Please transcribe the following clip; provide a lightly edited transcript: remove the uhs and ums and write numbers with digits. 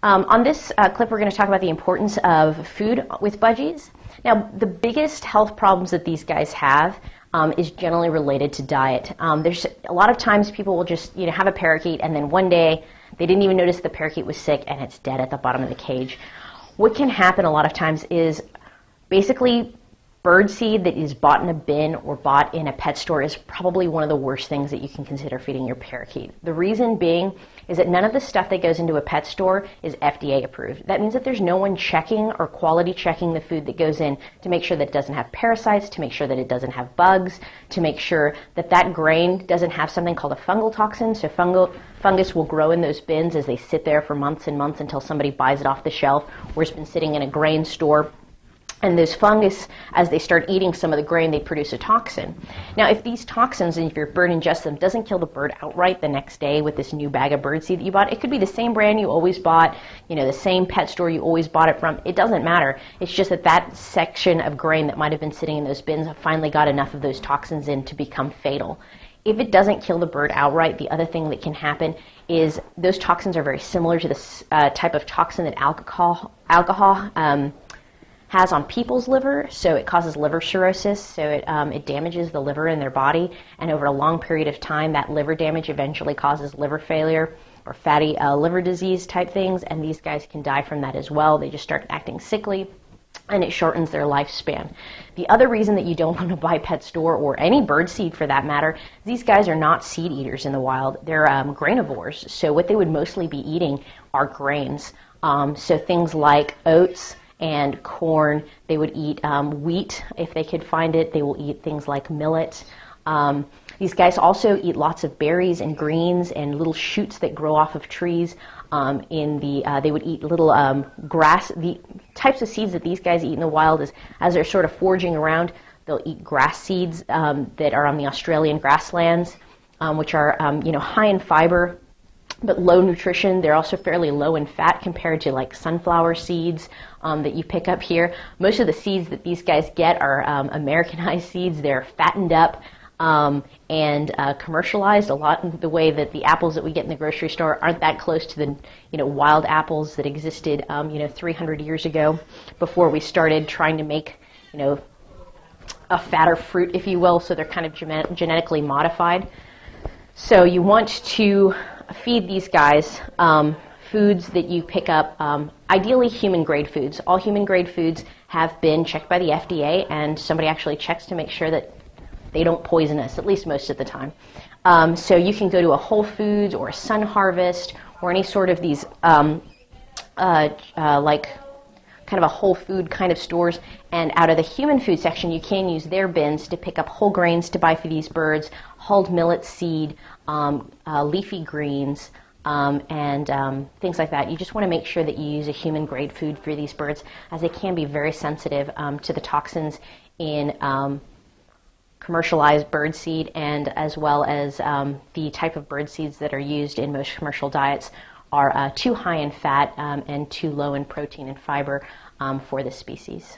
On this clip, we're going to talk about the importance of food with budgies. Now, the biggest health problems that these guys have is generally related to diet. There's a lot of times people will just have a parakeet, and then one day they didn't even notice the parakeet was sick and it's dead at the bottom of the cage. What can happen a lot of times is basically birdseed that is bought in a bin or bought in a pet store is probably one of the worst things that you can consider feeding your parakeet. The reason being is that none of the stuff that goes into a pet store is FDA approved. That means that there's no one checking or quality checking the food that goes in to make sure that it doesn't have parasites, to make sure that it doesn't have bugs, to make sure that that grain doesn't have something called a fungal toxin. So fungus will grow in those bins as they sit there for months and months until somebody buys it off the shelf, or it's been sitting in a grain store. And those fungus, as they start eating some of the grain, they produce a toxin. Now, if these toxins, and if your bird ingests them, doesn't kill the bird outright the next day with this new bag of birdseed that you bought, it could be the same brand you always bought, the same pet store you always bought it from. It doesn't matter. It's just that that section of grain that might have been sitting in those bins finally got enough of those toxins in to become fatal. If it doesn't kill the bird outright, the other thing that can happen is those toxins are very similar to this type of toxin that alcohol has on people's liver, so it causes liver cirrhosis, so it damages the liver in their body, and over a long period of time, that liver damage eventually causes liver failure or fatty liver disease type things, and these guys can die from that as well. They just start acting sickly, and it shortens their lifespan. The other reason that you don't want to buy pet store, or any bird seed for that matter, these guys are not seed eaters in the wild. They're grainivores, so what they would mostly be eating are grains. So things like oats and corn. They would eat wheat if they could find it. They will eat things like millet. These guys also eat lots of berries and greens and little shoots that grow off of trees. They would eat little grass. The types of seeds that these guys eat in the wild is, as they're sort of foraging around, they'll eat grass seeds that are on the Australian grasslands, which are high in fiber but low nutrition. They're also fairly low in fat compared to like sunflower seeds that you pick up here. Most of the seeds that these guys get are Americanized seeds. They're fattened up and commercialized. A lot the way that the apples that we get in the grocery store aren't that close to the wild apples that existed 300 years ago, before we started trying to make a fatter fruit, if you will. So they're kind of genetically modified. So you want to feed these guys foods that you pick up, ideally human-grade foods. All human-grade foods have been checked by the FDA, and somebody actually checks to make sure that they don't poison us, at least most of the time. So you can go to a Whole Foods or a Sun Harvest or any sort of these like kind of a whole food kind of stores, and out of the human food section you can use their bins to pick up whole grains to buy for these birds, hulled millet seed, leafy greens, and things like that. You just want to make sure that you use a human grade food for these birds, as they can be very sensitive to the toxins in commercialized bird seed, and as well as the type of bird seeds that are used in most commercial diets are too high in fat and too low in protein and fiber for this species.